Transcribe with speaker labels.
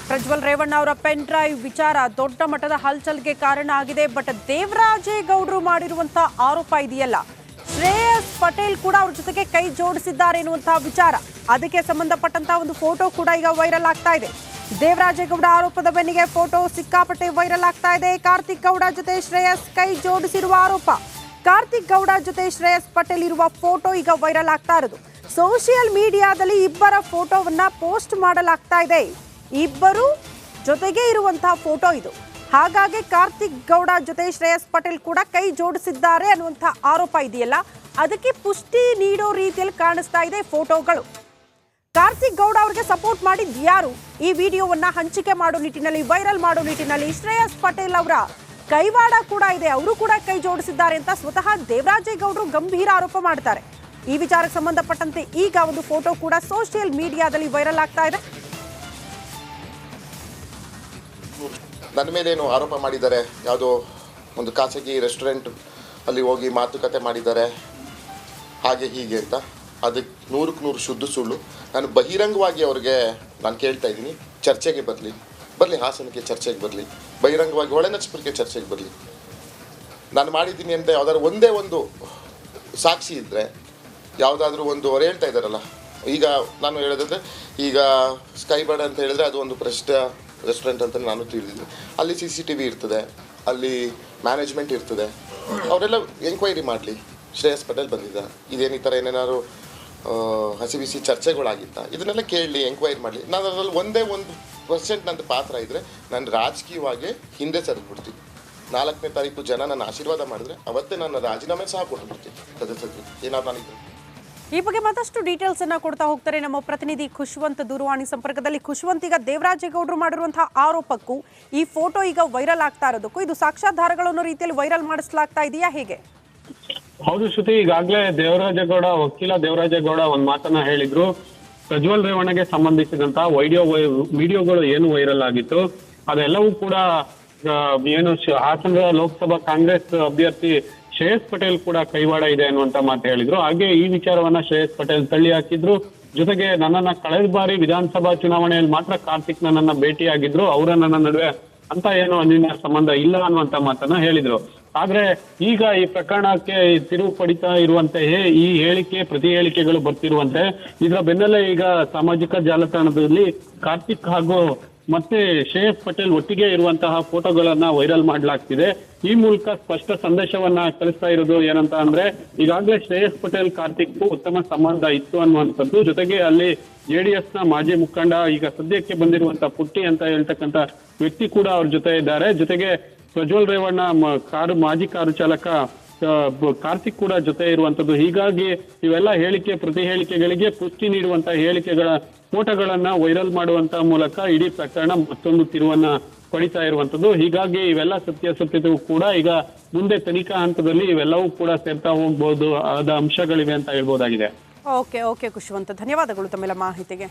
Speaker 1: ಪ್ರಜ್ವಲ್ ರೇವಣ್ಣ ಅವರ pen drive ವಿಚಾರ ದೊಡ್ಡ ಮಟ್ಟದ ಹಲ್ಚಲ್ಗೆ ಕಾರಣ ಆಗಿದೆ. ಬಟ್ ದೇವರಾಜೇಗೌಡರು ಮಾಡಿರುವಂತಹ ಆರೋಪ ಇದೆಯಲ್ಲ, ಶ್ರೇಯಸ್ ಪಟೇಲ್ ಕೂಡ ಅವ್ರ ಜೊತೆಗೆ ಕೈ ಜೋಡಿಸಿದ್ದಾರೆ ಎನ್ನುವಂತಹ ವಿಚಾರ, ಅದಕ್ಕೆ ಸಂಬಂಧಪಟ್ಟಂತಹ ಒಂದು ಫೋಟೋ ಕೂಡ ಈಗ ವೈರಲ್ ಆಗ್ತಾ ಇದೆ. ದೇವರಾಜೇಗೌಡ ಆರೋಪದ ಬೆನ್ನಿಗೆ ಫೋಟೋ ಸಿಕ್ಕಾಪಟ್ಟೆ ವೈರಲ್ ಆಗ್ತಾ ಇದೆ. ಕಾರ್ತಿಕ್ ಗೌಡ ಜೊತೆ ಶ್ರೇಯಸ್ ಕೈ ಜೋಡಿಸಿರುವ ಆರೋಪ. ಕಾರ್ತಿಕ್ ಗೌಡ ಜೊತೆ ಶ್ರೇಯಸ್ ಪಟೇಲ್ ಇರುವ ಫೋಟೋ ಈಗ ವೈರಲ್ ಆಗ್ತಾ ಇರೋದು. ಸೋಷಿಯಲ್ ಮೀಡಿಯಾದಲ್ಲಿ ಇಬ್ಬರ ಫೋಟೋವನ್ನ ಪೋಸ್ಟ್ ಮಾಡಲಾಗ್ತಾ ಇದೆ. ಇಬ್ಬರು ಜೊತೆಗೆ ಇರುವಂತಹ ಫೋಟೋ ಇದು. ಹಾಗಾಗಿ ಕಾರ್ತಿಕ್ ಗೌಡ ಜೊತೆ ಶ್ರೇಯಸ್ ಪಟೇಲ್ ಕೂಡ ಕೈ ಜೋಡಿಸಿದ್ದಾರೆ ಅನ್ನುವಂತಹ ಆರೋಪ ಇದೆಯಲ್ಲ, ಅದಕ್ಕೆ ಪುಷ್ಟಿ ನೀಡೋ ರೀತಿಯಲ್ಲಿ ಕಾಣಿಸ್ತಾ ಇದೆ ಫೋಟೋಗಳು. ಕಾರ್ತಿಕ್ ಗೌಡ ಅವರಿಗೆ ಸಪೋರ್ಟ್ ಮಾಡಿದ್ ಯಾರು? ಈ ವಿಡಿಯೋವನ್ನ ಹಂಚಿಕೆ ಮಾಡೋ ನಿಟ್ಟಿನಲ್ಲಿ, ವೈರಲ್ ಮಾಡೋ ನಿಟ್ಟಿನಲ್ಲಿ ಶ್ರೇಯಸ್ ಪಟೇಲ್ ಅವರ ಕೈವಾಡ ಕೂಡ ಇದೆ. ಅವರು ಕೂಡ ಕೈ ಜೋಡಿಸಿದ್ದಾರೆ ಅಂತ ಸ್ವತಃ ದೇವರಾಜೇಗೌಡರು ಗಂಭೀರ ಆರೋಪ ಮಾಡ್ತಾರೆ. ಈ ವಿಚಾರಕ್ಕೆ ಸಂಬಂಧಪಟ್ಟಂತೆ ಈಗ ಒಂದು ಫೋಟೋ ಕೂಡ ಸೋಷಿಯಲ್ ಮೀಡಿಯಾದಲ್ಲಿ ವೈರಲ್ ಆಗ್ತಾ ಇದೆ.
Speaker 2: ನನ್ನ ಮೇಲೇನು ಆರೋಪ ಮಾಡಿದ್ದಾರೆ, ಯಾವುದೋ ಒಂದು ಖಾಸಗಿ ರೆಸ್ಟೋರೆಂಟ್ ಅಲ್ಲಿ ಹೋಗಿ ಮಾತುಕತೆ ಮಾಡಿದ್ದಾರೆ ಹಾಗೆ ಹೀಗೆ ಅಂತ. ಅದಕ್ಕೆ 100% ಶುದ್ಧ ಸುಳ್ಳು. ನಾನು ಬಹಿರಂಗವಾಗಿ ಅವ್ರಿಗೆ ನಾನು ಕೇಳ್ತಾ ಇದ್ದೀನಿ, ಚರ್ಚೆಗೆ ಬರಲಿ, ಹಾಸನಕ್ಕೆ ಚರ್ಚೆಗೆ ಬರಲಿ, ಬಹಿರಂಗವಾಗಿ ಹೊಳೆನರಸೀಪುರಕ್ಕೆ ಚರ್ಚೆಗೆ ಬರಲಿ. ನಾನು ಮಾಡಿದ್ದೀನಿ ಅಂತ ಯಾವುದಾದ್ರು ಒಂದೇ ಒಂದು ಸಾಕ್ಷಿ ಇದ್ದರೆ, ಯಾವುದಾದ್ರೂ ಒಂದು ಅವ್ರು ಹೇಳ್ತಾ ಇದ್ದಾರಲ್ಲ, ಈಗ ನಾನು ಹೇಳೋದಂದರೆ ಈಗ ಸ್ಕೈ ಬರ್ಡ್ ಅಂತ ಹೇಳಿದ್ರೆ ಅದು ಒಂದು ಪ್ರಸಿದ್ಧ ರೆಸ್ಟೋರೆಂಟ್ ಅಂತ ನಾನು ತಿಳಿದಿದ್ದೀನಿ. ಅಲ್ಲಿ CCTV ಇರ್ತದೆ, ಅಲ್ಲಿ ಮ್ಯಾನೇಜ್ಮೆಂಟ್ ಇರ್ತದೆ. ಅವರೆಲ್ಲ ಎಂಕ್ವೈರಿ ಮಾಡಲಿ. ಶ್ರೇಯಸ್ ಪಟೇಲ್ ಬಂದಿದ್ದ, ಇದೇನು ಈ ಥರ ಏನೇನಾದ್ರು ಹಸಿ ಬಿಸಿ ಚರ್ಚೆಗಳಾಗಿತ್ತ, ಇದನ್ನೆಲ್ಲ ಕೇಳಲಿ, ಎಂಕ್ವೈರಿ ಮಾಡಲಿ. ನಾನು ಅದರಲ್ಲಿ ಒಂದೇ 1% ನಂದು ಪಾತ್ರ ಇದ್ದರೆ ನಾನು ರಾಜಕೀಯವಾಗಿ ಹಿಂದೆ ಸರಿದ್ಬಿಡ್ತೀನಿ. 4ನೇ ತಾರೀಕು ಜನ ನನ್ನ ಆಶೀರ್ವಾದ ಮಾಡಿದ್ರೆ ಅವತ್ತೇ ನನ್ನ ರಾಜೀನಾಮೆ ಸಹ ಕೊಟ್ಬಿಡ್ತೀನಿ ಸದಸ್ಯರಿಗೆ. ಏನಾದ್ರು ನಾನಿದ್ರು
Speaker 1: ಈ ಬಗ್ಗೆ ಮತ್ತಷ್ಟು ಡೀಟೇಲ್ಸ್ ಅನ್ನ ಕೊಡ್ತಾ ಹೋಗ್ತಾರೆ ನಮ್ಮ ಪ್ರತಿನಿಧಿ ಖುಷ್ವಂತ್ ದೂರವಾಣಿ ಸಂಪರ್ಕದಲ್ಲಿ. ಖುಷ್ವಂತ್, ಈಗ ದೇವರಾಜೇಗೌಡರು ಮಾಡಿರುವಂತಹ ಆರೋಪಕ್ಕೂ ಈ ಫೋಟೋ ಈಗ ವೈರಲ್ ಆಗ್ತಾ ಇರೋದಕ್ಕೂ ಇದು ಸಾಕ್ಷ್ಯಾಧಾರಗಳನ್ನು ರೀತಿಯಲ್ಲಿ ವೈರಲ್ ಮಾಡಿಸಲಾಗ್ತಾ ಇದೆಯಾ, ಹೇಗೆ?
Speaker 3: ಹೌದು ಶ್ರುತಿ, ಈಗಾಗಲೇ ವಕೀಲ ದೇವರಾಜೇಗೌಡ ಒಂದು ಮಾತನ್ನ ಹೇಳಿದ್ರು. ಪ್ರಜ್ವಲ್ ರೇವಣ್ಣಗೆ ಸಂಬಂಧಿಸಿದಂತಹ ವಿಡಿಯೋಗಳು ಏನು ವೈರಲ್ ಆಗಿತ್ತು ಅದೆಲ್ಲವೂ ಕೂಡ ಏನು ಹಾಸನದ ಲೋಕಸಭಾ ಕಾಂಗ್ರೆಸ್ ಅಭ್ಯರ್ಥಿ ಶ್ರೇಯಸ್ ಪಟೇಲ್ ಕೂಡ ಕೈವಾಡ ಇದೆ ಅನ್ನುವಂತ ಮಾತು ಹೇಳಿದ್ರು. ಹಾಗೆ ಈ ವಿಚಾರವನ್ನ ಶ್ರೇಯಸ್ ಪಟೇಲ್ ತಳ್ಳಿ ಹಾಕಿದ್ರು. ಜೊತೆಗೆ ನನ್ನನ್ನ ಕಳೆದ ಬಾರಿ ವಿಧಾನಸಭಾ ಚುನಾವಣೆಯಲ್ಲಿ ಮಾತ್ರ ಕಾರ್ತಿಕ್ ನನ್ನನ್ನ ಭೇಟಿಯಾಗಿದ್ರು, ಅವರ ನನ್ನ ನಡುವೆ ಅಂತ ಏನು ಅನ್ಯ ಸಂಬಂಧ ಇಲ್ಲ ಅನ್ನುವಂತ ಮಾತನ್ನ ಹೇಳಿದ್ರು. ಆದ್ರೆ ಈಗ ಈ ಪ್ರಕರಣಕ್ಕೆ ತಿರುವು ಪಡಿತಾ ಇರುವಂತೆ ಈ ಪ್ರತಿ ಹೇಳಿಕೆಗಳು ಬರ್ತಿರುವಂತೆ ಇದರ ಬೆನ್ನಲ್ಲೇ ಈಗ ಸಾಮಾಜಿಕ ಜಾಲತಾಣದಲ್ಲಿ ಕಾರ್ತಿಕ್ ಹಾಗೂ ಮತ್ತೆ ಶ್ರೇಯಸ್ ಪಟೇಲ್ ಒಟ್ಟಿಗೆ ಇರುವಂತಹ ಫೋಟೋಗಳನ್ನ ವೈರಲ್ ಮಾಡಲಾಗ್ತಿದೆ. ಈ ಮೂಲಕ ಸ್ಪಷ್ಟ ಸಂದೇಶವನ್ನ ಕಳಿಸ್ತಾ ಇರೋದು ಏನಂತ ಅಂದ್ರೆ, ಈಗಾಗಲೇ ಶ್ರೇಯಸ್ ಪಟೇಲ್ ಕಾರ್ತಿಕ್ ಉತ್ತಮ ಸಂಬಂಧ ಇತ್ತು ಅನ್ನುವಂಥದ್ದು. ಜೊತೆಗೆ ಅಲ್ಲಿ JDS ನ ಮಾಜಿ ಮುಖಂಡ, ಈಗ ಸದ್ಯಕ್ಕೆ ಬಂದಿರುವಂತಹ ಪುಟ್ಟಿ ಅಂತ ಹೇಳ್ತಕ್ಕಂಥ ವ್ಯಕ್ತಿ ಕೂಡ ಅವ್ರ ಜೊತೆ ಇದ್ದಾರೆ. ಜೊತೆಗೆ ಪ್ರಜ್ವಲ್ ರೇವಣ್ಣ ಮಾಜಿ ಕಾರು ಚಾಲಕ ಕಾರ್ತಿಕ್ ಕೂಡ ಜೊತೆ ಇರುವಂತದ್ದು. ಹೀಗಾಗಿ ಇವೆಲ್ಲ ಪ್ರತಿ ಹೇಳಿಕೆಗಳಿಗೆ ಪುಷ್ಟಿ ನೀಡುವಂತಹ ಹೇಳಿಕೆಗಳ ಫೋಟೋಗಳನ್ನ ವೈರಲ್ ಮಾಡುವಂತಹ ಮೂಲಕ ಇಡೀ ಪ್ರಕರಣ ಮತ್ತೊಂದು ತಿರುವನ್ನ ಪಡಿತಾ ಇರುವಂತದ್ದು. ಹೀಗಾಗಿ ಇವೆಲ್ಲ ಸತ್ಯಾಸತ್ಯತೆಯೂ ಕೂಡ ಈಗ ಮುಂದೆ ತನಿಖಾ ಹಂತದಲ್ಲಿ ಇವೆಲ್ಲವೂ ಕೂಡ ಸೇರ್ತಾ ಹೋಗ್ಬೋದು ಆದ ಅಂಶಗಳಿವೆ ಅಂತ ಹೇಳ್ಬೋದಾಗಿದೆ.
Speaker 1: ಓಕೆ ಖುಷ್ವಂತ್, ಧನ್ಯವಾದಗಳು ತಮ್ಮೆಲ್ಲ ಮಾಹಿತಿಗೆ.